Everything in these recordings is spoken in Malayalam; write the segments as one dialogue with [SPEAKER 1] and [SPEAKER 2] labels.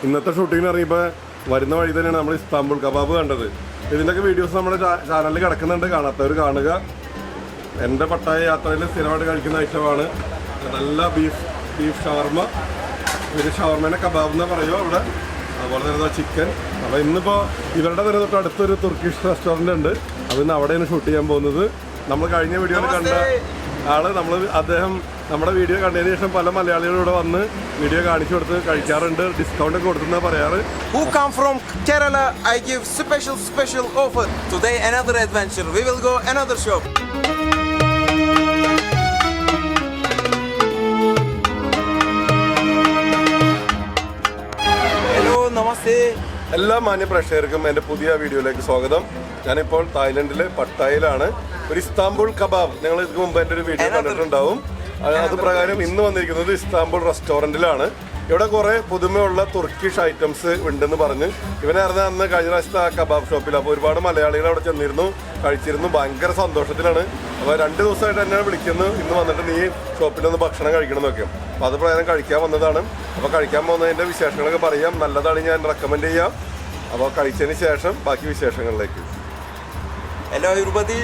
[SPEAKER 1] ഇന്നത്തെ ഷൂട്ടിങ്ങിന് ഇറങ്ങിയപ്പോൾ വരുന്ന വഴി തന്നെയാണ് നമ്മൾ ഇസ്താംബുൾ കബാബ് കണ്ടത്. ഇതിൻ്റെയൊക്കെ വീഡിയോസ് നമ്മുടെ ചാനലിൽ കിടക്കുന്നുണ്ട്, കാണാത്തവർ കാണുക. എൻ്റെ പട്ടായ യാത്രയിൽ സ്ഥിരമായിട്ട് കഴിക്കുന്ന ഐറ്റമാണ്. നല്ല ബീഫ് ഷവർമ, പിന്നെ ഷവർമേനെ കബാബ് എന്ന് പറയുമോ ഇവിടെ, അതുപോലെ തന്നെ ചിക്കൻ. അപ്പോൾ ഇന്നിപ്പോൾ ഇവരുടെ തന്നെ തൊട്ട് അടുത്തൊരു തുർക്കിഷ് റെസ്റ്റോറൻ്റ് ഉണ്ട്. അപ്പോൾ ഇന്ന് അവിടെയാണ് ഷൂട്ട് ചെയ്യാൻ പോകുന്നത്. നമ്മൾ കഴിഞ്ഞ വീഡിയോയിൽ കണ്ട ആള് അദ്ദേഹം നമ്മുടെ വീഡിയോ കണ്ടതിന് ശേഷം പല മലയാളികളും ഇവിടെ വന്ന് വീഡിയോ കാണിച്ചു കൊടുത്ത് കഴിക്കാറുണ്ട്, ഡിസ്കൗണ്ട് ഒക്കെ കൊടുത്തെന്നാണ് പറയാറ്.
[SPEAKER 2] Who come from Kerala, I give special offer. Today another adventure. We will go another shop. Hello, namaste.
[SPEAKER 1] എല്ലാ മാന്യ പ്രേക്ഷകർക്കും എൻ്റെ പുതിയ വീഡിയോയിലേക്ക് സ്വാഗതം. ഞാനിപ്പോൾ തായ്ലൻഡിലെ പട്ടായയിലാണ്. ഒരു ഇസ്താംബുൾ കബാബ്, നിങ്ങൾ ഇതിന് മുമ്പ് എൻ്റെ ഒരു വീഡിയോ കണ്ടിട്ടുണ്ടാവും. അത് പ്രകാരം ഇന്ന് വന്നിരിക്കുന്നത് ഇസ്താംബുൾ റെസ്റ്റോറൻറ്റിലാണ്. ഇവിടെ കുറേ പുതുമയുള്ള തുർക്കിഷ് ഐറ്റംസ് ഉണ്ടെന്ന് പറഞ്ഞ് ഇവനായിരുന്നു അന്ന് കഴിഞ്ഞ പ്രാവശ്യത്തെ ആ കബാബ് ഷോപ്പിൽ. അപ്പോൾ ഒരുപാട് മലയാളികൾ അവിടെ ചെന്നിരുന്നു, കഴിച്ചിരുന്നു. ഭയങ്കര സന്തോഷത്തിലാണ്. അപ്പോൾ 2 ദിവസമായിട്ട് എന്നെ വിളിക്കുന്നു, ഇന്ന് വന്നിട്ട് നീ ഷോപ്പിലൊന്ന് ഭക്ഷണം കഴിക്കണം എന്നൊക്കെ. അപ്പോൾ അത് പ്രകാരം കഴിക്കാൻ വന്നതാണ്. അപ്പോൾ കഴിക്കാൻ പോകുന്നതിൻ്റെ വിശേഷങ്ങളൊക്കെ പറയാം. നല്ലതാണ്, ഞാൻ റെക്കമെൻഡ് ചെയ്യാം. അപ്പോൾ കഴിച്ചതിന് ശേഷം ബാക്കി വിശേഷങ്ങളിലേക്ക്.
[SPEAKER 2] Hello everybody.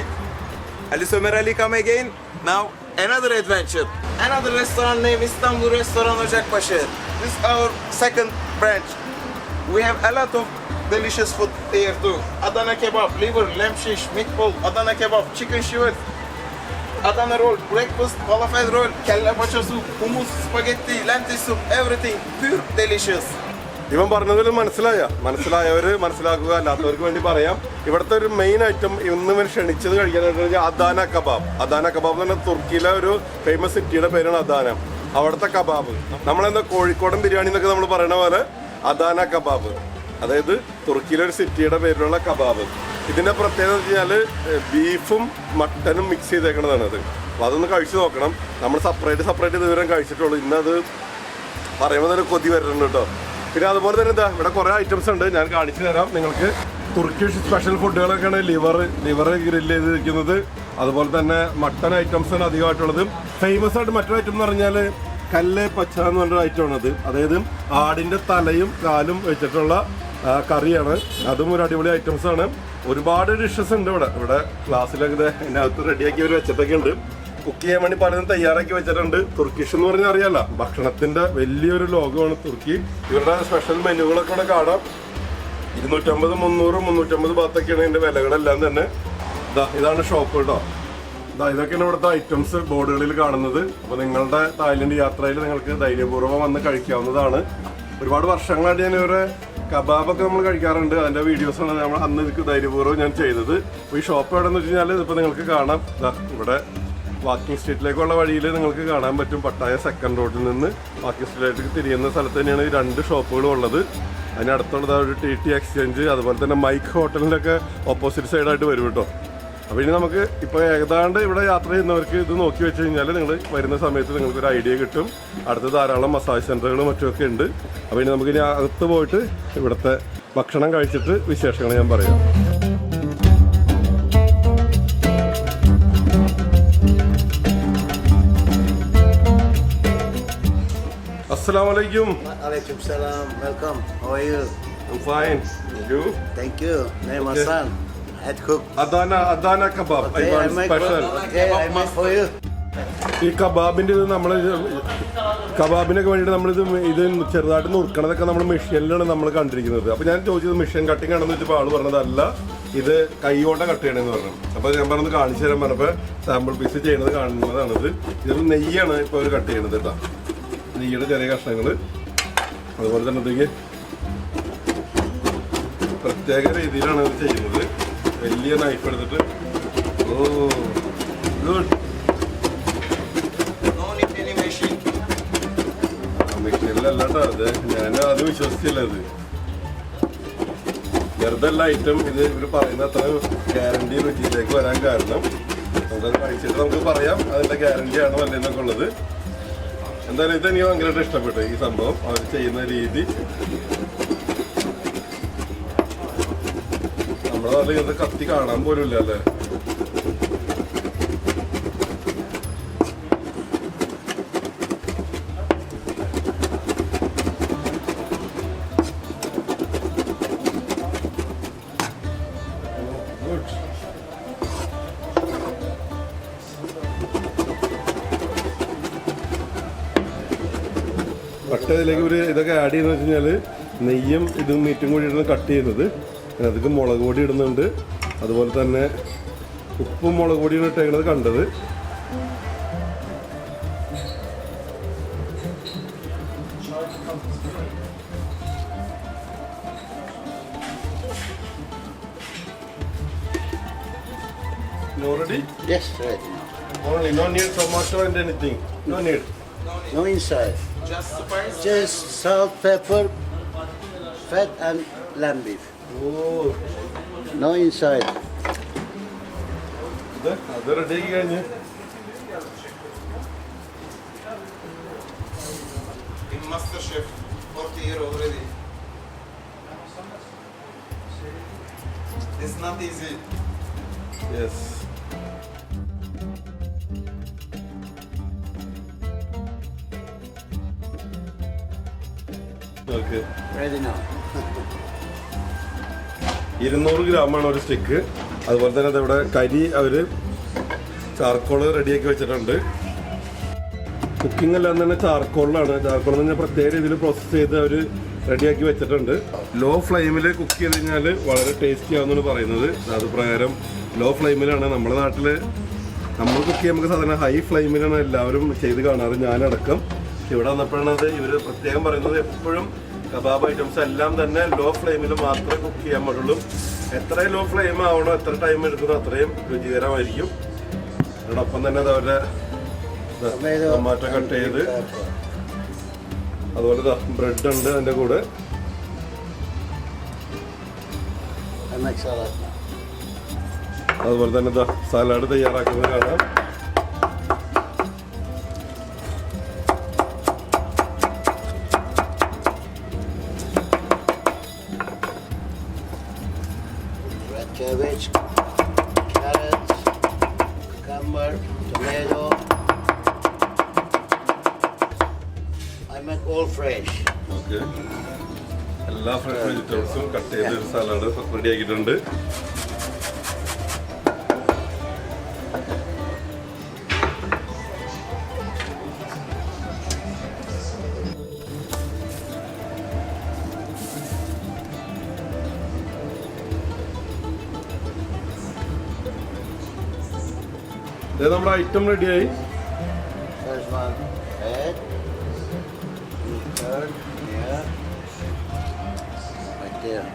[SPEAKER 2] Ali Somer Ali come again. Now another adventure. Another restaurant named Istanbul Restaurant Ocakbaşı. This is our second branch. We have a lot of delicious food here too. Adana kebab, liver, lamb shish, meatball, Adana kebab, chicken shivet, Adana roll, breakfast, falafel roll, kelle paça soup, hummus, spaghetti, lentil soup, everything pure delicious.
[SPEAKER 1] ഇവൻ പറഞ്ഞതിൽ മനസ്സിലായവർ മനസ്സിലാക്കുക, അല്ലാത്തവർക്ക് വേണ്ടി പറയാം. ഇവിടുത്തെ ഒരു മെയിൻ ഐറ്റം ഇന്ന് ഇവൻ ക്ഷണിച്ചത് കഴിക്കാനായിട്ട് അദാന കബാബ്. അദാന കബാബ് എന്ന് പറഞ്ഞാൽ തുർക്കിയിലെ ഒരു ഫേമസ് സിറ്റിയുടെ പേരാണ് അദാന. അവിടുത്തെ കബാബ് നമ്മളെന്താ കോഴിക്കോടൻ ബിരിയാണി എന്നൊക്കെ നമ്മൾ പറയുന്ന പോലെ അദാന കബാബ്, അതായത് തുർക്കിയിലെ ഒരു സിറ്റിയുടെ പേരിലുള്ള കബാബ്. ഇതിൻ്റെ പ്രത്യേകത എന്ന് വെച്ച് കഴിഞ്ഞാൽ ബീഫും മട്ടനും മിക്സ് ചെയ്തേക്കണതാണ് അത്. അപ്പോൾ അതൊന്ന് കഴിച്ചു നോക്കണം. നമ്മൾ സെപ്പറേറ്റ് ഇതുവരെ കഴിച്ചിട്ടുള്ളൂ. ഇന്നത് പറയുമ്പോൾ തന്നെ കൊതി വരുന്നുണ്ട് കേട്ടോ. പിന്നെ അതുപോലെ തന്നെ ഇവിടെ കുറേ ഐറ്റംസ് ഉണ്ട്, ഞാൻ കാണിച്ചു തരാം നിങ്ങൾക്ക്. തുർക്കിഷ് സ്പെഷ്യൽ ഫുഡുകളൊക്കെയാണ് ലിവർ ഗ്രില്ല് ചെയ്തിരിക്കുന്നത്. അതുപോലെ തന്നെ മട്ടൺ ഐറ്റംസാണ് അധികമായിട്ടുള്ളത്. ഫേമസ് ആയിട്ട് മറ്റൊരു ഐറ്റം എന്ന് പറഞ്ഞാൽ കല്ല് പച്ച എന്ന് പറഞ്ഞൊരു ഐറ്റമാണത്. അതായത് ആടിൻ്റെ തലയും കാലും വെച്ചിട്ടുള്ള കറിയാണ്. അതും ഒരു അടിപൊളി ഐറ്റംസാണ്. ഒരുപാട് ഡിഷസ് ഉണ്ട് ഇവിടെ ക്ലാസ്സിലൊക്കെ അതിനകത്ത് റെഡിയാക്കി അവർ വെച്ചിട്ടൊക്കെ ഉണ്ട്. കുക്ക് ചെയ്യാൻ വേണ്ടി പലതും തയ്യാറാക്കി വെച്ചിട്ടുണ്ട്. തുർക്കിഷ് എന്ന് പറഞ്ഞാൽ അറിയാല്ല, ഭക്ഷണത്തിന്റെ വലിയൊരു ലോകമാണ് തുർക്കി. ഇവരുടെ സ്പെഷ്യൽ മെനുകളൊക്കെ ഇവിടെ കാണാം. 250, 300, 350 ഭാഗത്തൊക്കെയാണ് ഇതിന്റെ വിലകളെല്ലാം തന്നെ. ഇതാണ് ഷോപ്പ് കേട്ടോ. ഇതൊക്കെയാണ് ഇവിടുത്തെ ഐറ്റംസ് ബോർഡുകളിൽ കാണുന്നത്. അപ്പോൾ നിങ്ങളുടെ തായ്ലൻഡ് യാത്രയിൽ നിങ്ങൾക്ക് ധൈര്യപൂർവ്വം വന്ന് കഴിക്കാവുന്നതാണ്. ഒരുപാട് വർഷങ്ങളായിട്ട് ഞാൻ ഇവരെ കബാബൊക്കെ നമ്മൾ കഴിക്കാറുണ്ട്. അതിൻ്റെ വീഡിയോസാണ് നമ്മൾ അന്ന് ഇതിക്ക് ധൈര്യപൂർവ്വം ഞാൻ ചെയ്തത്. അപ്പോൾ ഈ ഷോപ്പ് എവിടെയെന്ന് വെച്ച് കഴിഞ്ഞാൽ ഇപ്പോൾ നിങ്ങൾക്ക് കാണാം. ഇവിടെ വാക്കിംഗ് സ്ട്രീറ്റിലേക്കുള്ള വഴിയിൽ നിങ്ങൾക്ക് കാണാൻ പറ്റും. പട്ടായ സെക്കൻഡ് റോഡിൽ നിന്ന് വാക്കിംഗ് സ്ട്രീറ്റിലേക്ക് തിരിയുന്ന സ്ഥലത്ത് തന്നെയാണ് ഈ 2 ഷോപ്പുകളും ഉള്ളത്. അതിനടുത്തുള്ളത് ഒരു TT എക്സ്ചേഞ്ച്, അതുപോലെ തന്നെ മൈക്ക് ഹോട്ടലിൻ്റെയൊക്കെ ഓപ്പോസിറ്റ് സൈഡായിട്ട് വരും കേട്ടോ. അപ്പോൾ ഇനി നമുക്ക് ഇപ്പോൾ ഏതാണ്ട് ഇവിടെ യാത്ര ചെയ്യുന്നവർക്ക് ഇത് നോക്കി വെച്ച് കഴിഞ്ഞാൽ നിങ്ങൾ വരുന്ന സമയത്ത് നിങ്ങൾക്കൊരു ഐഡിയ കിട്ടും. അടുത്ത് ധാരാളം മസാജ് സെൻ്ററുകളും മറ്റുമൊക്കെ ഉണ്ട്. അപ്പോൾ ഇനി നമുക്കിനി അകത്ത് പോയിട്ട് ഇവിടുത്തെ ഭക്ഷണം കഴിച്ചിട്ട് വിശേഷങ്ങൾ ഞാൻ പറയാം. Assalamualaikum.
[SPEAKER 3] Alaikum salam. Welcome. How are you?
[SPEAKER 1] I'm fine. You?
[SPEAKER 3] Thank you. Name Hassan. Head cook.
[SPEAKER 1] Adana kebab.
[SPEAKER 3] Okay,
[SPEAKER 1] I want special.
[SPEAKER 3] Okay, I make for you.
[SPEAKER 1] ഈ കബാബിൻ്റെ ഇത് നമ്മൾ കബാബിനൊക്കെ വേണ്ടിയിട്ട് ഇത് ചെറുതായിട്ട് നുറുക്കണതൊക്കെ നമ്മൾ മെഷീനിലാണ് നമ്മൾ കണ്ടിരിക്കുന്നത്. അപ്പോൾ ഞാൻ ചോദിച്ചത് മെഷീൻ കട്ടിങ് ആണെന്ന് വെച്ചപ്പോൾ ആൾ പറഞ്ഞതല്ല, ഇത് കൈകൊണ്ട് കട്ട് ചെയ്യണമെന്ന് പറഞ്ഞു. അപ്പോൾ ഞാൻ പറഞ്ഞത് കാണിച്ചു തരാൻ പറഞ്ഞപ്പോൾ സാമ്പിൾ പീസ് ചെയ്യുന്നത് കാണുന്നതാണിത്. ഇതൊരു നെയ്യാണ് ഇപ്പോൾ അവർ കട്ട് ചെയ്യണത് കേട്ടോ. നെയ്യുടെ ചെറിയ കഷ്ണങ്ങൾ. അതുപോലെ തന്നെ ഇതിലേക്ക് പ്രത്യേക രീതിയിലാണ് ഇത് ചെയ്യുന്നത്. വലിയ നൈഫ് എടുത്തിട്ട് ഗുഡ്. മെഷീനിലല്ല കേട്ടോ അത്, ഞാൻ അത് വിശ്വസിച്ചില്ല. ഇത് വെറുതെ എല്ലാ ഐറ്റം ഇത് ഇവർ പറയുന്ന അത്ര ഗ്യാരണ്ടി രുചിയിലേക്ക് വരാൻ കാരണം നമുക്കത് കഴിച്ചിട്ട് നമുക്ക് പറയാം അതിൻ്റെ ഗ്യാരണ്ടി ആണോ അല്ലെന്നൊക്കെ ഉള്ളത്. എന്തായാലും ഇതെനിക്ക് ഭയങ്കരമായിട്ട് ഇഷ്ടപ്പെട്ടു ഈ സംഭവം, അവർ ചെയ്യുന്ന രീതി. നമ്മുടെ നാട്ടിൽ ഇങ്ങനത്തെ കത്തി കാണാൻ പോലും ഇല്ല അല്ലേ. എന്നിട്ട് അതിലേക്ക് ഒരു ഇതൊക്കെ ആഡ് ചെയ്യുന്നത് വെച്ച് കഴിഞ്ഞാൽ നെയ്യും ഇതും മീറ്റും കൂടിയിട്ടാണ് കട്ട് ചെയ്യുന്നത്. അതിലേക്ക് മുളക് പൊടി ഇടുന്നുണ്ട്, അതുപോലെ തന്നെ ഉപ്പും മുളക് പൊടിയാണ് ഇട്ടേക്കുന്നത് കണ്ടത്. Already?
[SPEAKER 3] Yes, ready.
[SPEAKER 1] Only no need tomato and anything. No need.
[SPEAKER 3] No inside.
[SPEAKER 2] Just spice.
[SPEAKER 3] Just salt, pepper, fat and lamb beef.
[SPEAKER 1] Oh,
[SPEAKER 3] No inside.
[SPEAKER 1] അത് റെഡിയാക്കി കഴിഞ്ഞ്
[SPEAKER 2] In MasterChef, 40 years already. It's not easy.
[SPEAKER 1] Yes. Okay,
[SPEAKER 3] Ready now.
[SPEAKER 1] 200 ഗ്രാമാണ് ഒരു സ്റ്റിക്ക്. അതുപോലെ തന്നെ അതവിടെ കരി അവർ ചാർക്കോള് റെഡിയാക്കി വെച്ചിട്ടുണ്ട്. കുക്കിംഗ് എല്ലാം തന്നെ ചാർക്കോളിലാണ്. ചാർക്കോൾ തന്നെ പ്രത്യേക രീതിയിൽ പ്രോസസ്സ് ചെയ്ത് അവർ റെഡിയാക്കി വെച്ചിട്ടുണ്ട്. ലോ ഫ്ലെയിമിൽ കുക്ക് ചെയ്ത് കഴിഞ്ഞാൽ വളരെ ടേസ്റ്റി ആവുമെന്നാണ് പറയുന്നത്. അത് പ്രകാരം ലോ ഫ്ലെയിമിലാണ് നമ്മുടെ നാട്ടിൽ നമ്മൾ കുക്ക് ചെയ്യുമ്പോൾ സാധാരണ ഹൈ ഫ്ലെയിമിലാണ് എല്ലാവരും ചെയ്ത് കാണാറ്, ഞാനടക്കം. ഇവിടെ വന്നപ്പോഴാണ് അത് ഇവർ പ്രത്യേകം പറയുന്നത് എപ്പോഴും കബാബ് ഐറ്റംസ് എല്ലാം തന്നെ ലോ ഫ്ലെയിമിൽ മാത്രമേ കുക്ക് ചെയ്യാൻ പാടുള്ളൂ. എത്ര ലോ ഫ്ലെയിം ആവണോ, എത്ര ടൈം എടുക്കുന്നോ അത്രയും രുചികരമായിരിക്കും. അതോടൊപ്പം തന്നെ അത് അവരുടെ ടൊമാറ്റോ കട്ട് ചെയ്ത്, അതുപോലെ ബ്രെഡ് ഉണ്ട് അതിൻ്റെ കൂടെ.
[SPEAKER 3] I make salad now.
[SPEAKER 1] അതുപോലെ തന്നെ സലാഡ് തയ്യാറാക്കുന്നത് കാണാം.
[SPEAKER 3] Red cabbage, carrots, cucumber, tomato. I make all fresh.
[SPEAKER 1] Okay, എല്ലാ ഫ്രഷ് വെജിറ്റബിൾസും കട്ട് ചെയ്ത് ഒരു സലാഡ് റെഡി ആക്കിയിട്ടുണ്ട്. നമ്മുടെ ഐറ്റം റെഡിയായി.
[SPEAKER 3] First one, head. Third, here. Right there.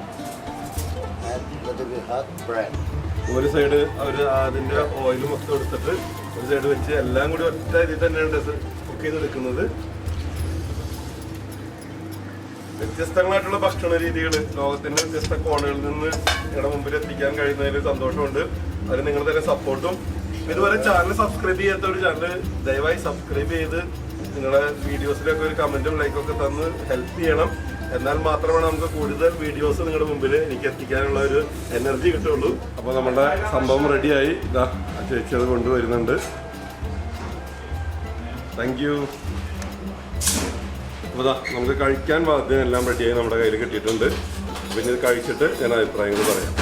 [SPEAKER 3] Add a little bit hot bread.
[SPEAKER 1] ഒരു സൈഡ് അവർ അതിൻ്റെ ഓയിൽ മൊത്തം എടുത്തിട്ട് ഒരു സൈഡ് വെച്ച് എല്ലാം കൂടി ഒറ്റ ഇതിൽ തന്നെയാണ് കുക്ക് ചെയ്തെടുക്കുന്നത്. വ്യത്യസ്തങ്ങളായിട്ടുള്ള ഭക്ഷണ രീതികൾ ലോകത്തിൻ്റെ വ്യത്യസ്ത കോണുകളിൽ നിന്ന് നിങ്ങളുടെ മുമ്പിൽ എത്തിക്കാൻ കഴിയുന്നതിൽ സന്തോഷമുണ്ട്. അതിന് നിങ്ങൾ തന്നെ സപ്പോർട്ടും. ഇതുവരെ ചാനൽ സബ്സ്ക്രൈബ് ചെയ്യാത്ത ഒരു ചാനൽ ദയവായി സബ്സ്ക്രൈബ് ചെയ്ത് നിങ്ങളുടെ വീഡിയോസിലൊക്കെ ഒരു കമൻറ്റും ലൈക്കൊക്കെ തന്ന് ഹെൽപ്പ് ചെയ്യണം. എന്നാൽ മാത്രമാണ് നമുക്ക് കൂടുതൽ വീഡിയോസ് നിങ്ങളുടെ മുമ്പിൽ എനിക്ക് എത്തിക്കാനുള്ള ഒരു എനർജി കിട്ടുള്ളൂ. അപ്പോൾ നമ്മുടെ സംഭവം റെഡിയായി. ഇതാ ചേച്ചി അത് കൊണ്ടുവരുന്നുണ്ട്. Thank you. അപ്പോൾ ഇതാ നമുക്ക് കഴിക്കാൻ പാകത്തിന് എല്ലാം റെഡിയായി നമ്മുടെ കയ്യിൽ കിട്ടിയിട്ടുണ്ട്. പിന്നെ ഇത് കഴിച്ചിട്ട് ഞാൻ അഭിപ്രായങ്ങൾ പറയാം.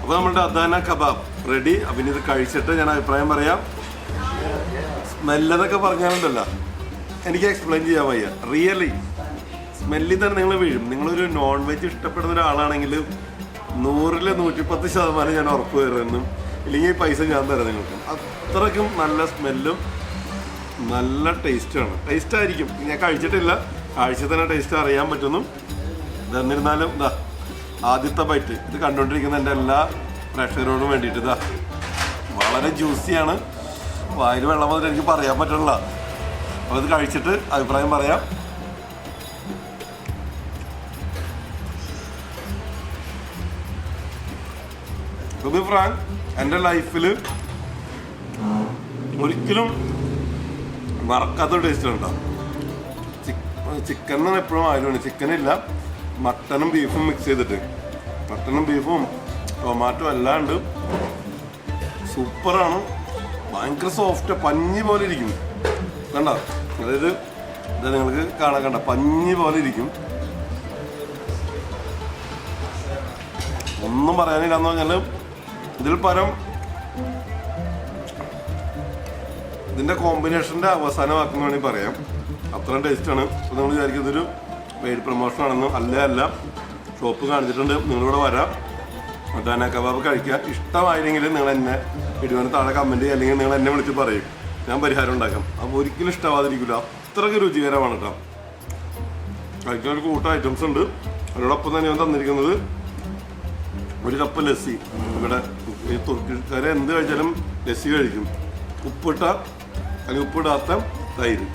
[SPEAKER 1] അപ്പോൾ നമ്മുടെ അദാന കബാബ് റെഡി. അപ്പം ഇത് കഴിച്ചിട്ട് ഞാൻ അഭിപ്രായം പറയാം. സ്മെല്ലെന്നൊക്കെ പറഞ്ഞാലുണ്ടല്ലോ എനിക്ക് എക്സ്പ്ലെയിൻ ചെയ്യാൻ വയ്യ. റിയലി സ്മെല്ലിൽ തന്നെ നിങ്ങൾ വീഴും. നിങ്ങളൊരു നോൺ വെജ് ഇഷ്ടപ്പെടുന്ന ഒരാളാണെങ്കിൽ 100-ൽ 110% ഞാൻ ഉറപ്പ് തരുന്നു. ഇല്ലെങ്കിൽ പൈസ ഞാൻ തരാം നിങ്ങൾക്ക്. അത്രയ്ക്കും നല്ല സ്മെല്ലും നല്ല ടേസ്റ്റാണ്. ടേസ്റ്റായിരിക്കും. ഞാൻ കഴിച്ചിട്ടില്ല, കഴിച്ച് തന്നെ ടേസ്റ്റ് അറിയാൻ പറ്റുന്നു. എന്നിരുന്നാലും ഇതാ ആദ്യത്തെ ബൈറ്റ് ഇത് കണ്ടുകൊണ്ടിരിക്കുന്ന എൻ്റെ എല്ലാ പ്രേക്ഷകരോടും വേണ്ടിയിട്ട് ഇതാ വളരെ ജ്യൂസിയാണ്. വായിൽ വെള്ളം വന്നിട്ട് എനിക്ക് പറയാൻ പറ്റില്ല. അപ്പോൾ ഇത് കഴിച്ചിട്ട് അഭിപ്രായം പറയാം. ഇത് ഫ്രാങ്ക് എൻ്റെ ലൈഫിൽ ഒരിക്കലും മറക്കാത്ത ടേസ്റ്റ് ഉണ്ടോ. ചിക്കൻ എപ്പോഴും ആയിരുന്നു. ചിക്കനില്ല, മട്ടനും ബീഫും മിക്സ് ചെയ്തിട്ട്, മട്ടനും ബീഫും ടൊമാറ്റോ എല്ലാം ഉണ്ട്. സൂപ്പറാണ്. ഭയങ്കര സോഫ്റ്റ്, പഞ്ഞി പോലെ ഇരിക്കും. കണ്ട, അതായത് ഇത് നിങ്ങൾക്ക് കാണാൻ കണ്ട പഞ്ഞി പോലെ ഇരിക്കും. ഒന്നും പറയാനില്ലെന്ന് പറഞ്ഞാൽ ഇതിൽ പരം ഇതിൻ്റെ കോമ്പിനേഷൻ്റെ അവസാനമാക്കുന്ന വേണമെങ്കിൽ പറയാം. അത്രയും ടേസ്റ്റാണ്. അപ്പോൾ നിങ്ങൾ വിചാരിക്കും ഇതൊരു പെയ്ഡ് പ്രൊമോഷൻ ആണെന്ന്. അല്ല, ഷോപ്പ് കാണിച്ചിട്ടുണ്ട്, നിങ്ങളിവിടെ വരാം, അദാന കബാബ് കഴിക്കുക. ഇഷ്ടമായില്ലെങ്കിൽ നിങ്ങൾ എന്നെ വീഡിയോന് താഴെ കമൻറ്റ് ചെയ്യുക, അല്ലെങ്കിൽ നിങ്ങൾ എന്നെ വിളിച്ച് പറയും, ഞാൻ പരിഹാരം ഉണ്ടാക്കാം. അപ്പോൾ ഒരിക്കലും ഇഷ്ടമാവാതിരിക്കില്ല, അത്രയ്ക്ക് രുചികരമാണ് കേട്ടോ. കഴിക്കാൻ ഒരു കൂട്ടം ഐറ്റംസ് ഉണ്ട്. അതിനോടൊപ്പം തന്നെ ഞാൻ തന്നിരിക്കുന്നത് ഒരു കപ്പ് ലസ്സി. ഇവിടെ ഈ തുർക്കിക്കാരെ എന്ത് കഴിച്ചാലും ലസ്സി കഴിക്കും. ഉപ്പിട്ട അല്ലെങ്കിൽ ഉപ്പിടാത്ത തൈര്.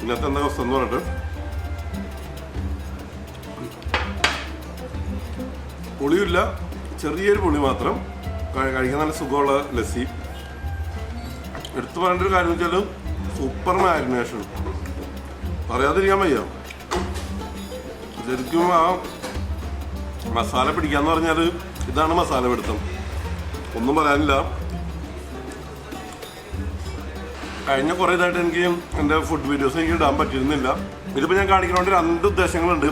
[SPEAKER 1] ഇന്നത്തെ എന്താ അവസ്ഥ എന്ന് പറഞ്ഞിട്ട് പുളിയില്ല, ചെറിയൊരു പുളി മാത്രം. കഴിക്കാൻ നല്ല സുഖമുള്ള ലസ്സി. എടുത്തു പറയേണ്ട ഒരു കാര്യം എന്ന് വെച്ചാൽ സൂപ്പർ മാരിനേഷൻ, പറയാതിരിക്കാൻ വയ്യ. ശരിക്കും ആ മസാല പിടിക്കാന്ന് പറഞ്ഞാൽ ഇതാണ് മസാല പിടുത്തം, ഒന്നും പറയാനില്ല. കഴിഞ്ഞ കുറേ ഇതായിട്ട് എനിക്ക് എൻ്റെ ഫുഡ് വീഡിയോസ് എനിക്ക് ഇടാൻ പറ്റിയിരുന്നില്ല. ഇതിപ്പോൾ ഞാൻ കാണിക്കുന്നതുകൊണ്ട് രണ്ട് ഉദ്ദേശങ്ങളുണ്ട്.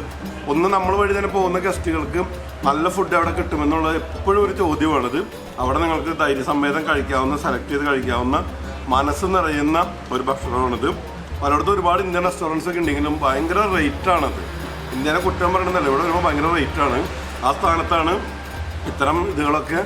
[SPEAKER 1] ഒന്ന്, നമ്മൾ വഴി തന്നെ പോകുന്ന ഗസ്റ്റുകൾക്ക് നല്ല ഫുഡ് അവിടെ കിട്ടുമെന്നുള്ളത് എപ്പോഴും ഒരു ചോദ്യമാണിത്. അവിടെ നിങ്ങൾക്ക് ധൈര്യസമേതം കഴിക്കാവുന്ന, സെലക്ട് ചെയ്ത് കഴിക്കാവുന്ന, മനസ്സ് നിറയുന്ന ഒരു ഭക്ഷണമാണിത്. പലയിടത്തും ഒരുപാട് ഇന്ത്യൻ റെസ്റ്റോറൻറ്റ്സ് ഒക്കെ ഉണ്ടെങ്കിലും ഭയങ്കര റേറ്റാണത്. ഇന്ത്യനെ കുറ്റം പറയണമെന്നല്ല, ഇവിടെ വരുമ്പോൾ ഭയങ്കര റേറ്റാണ്. ആ സ്ഥാനത്താണ് ഇത്തരം ഇതുകളൊക്കെ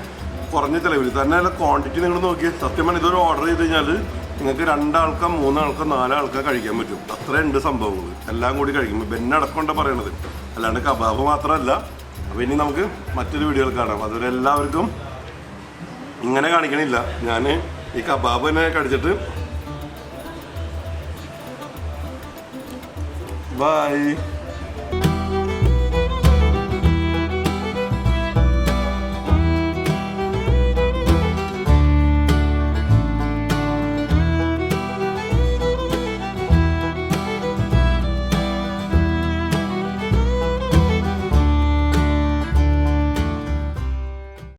[SPEAKER 1] കുറഞ്ഞ ചിലവിൽ തന്നെ. അല്ല, ക്വാണ്ടിറ്റി നിങ്ങൾ നോക്കി, സത്യം പറഞ്ഞാൽ ഇതൊരു ഓർഡർ ചെയ്ത് കഴിഞ്ഞാൽ നിങ്ങൾക്ക് 2 ആൾക്കോ 3 ആൾക്കോ 4 ആൾക്കോ കഴിക്കാൻ പറ്റും. അത്രയുണ്ട് സംഭവങ്ങൾ, എല്ലാം കൂടി കഴിക്കുമ്പോൾ ബെന്നടക്കമുണ്ട് പറയണത്, അല്ലാണ്ട് കബാബ് മാത്രമല്ല. അപ്പോൾ ഇനി നമുക്ക് മറ്റൊരു വീഡിയോയിൽ കാണാം. അതുവരെ എല്ലാവർക്കും ഇങ്ങനെ കാണിക്കണില്ല, ഞാൻ ഈ കബാബ് തന്നെ കഴിച്ചിട്ട് ബൈ.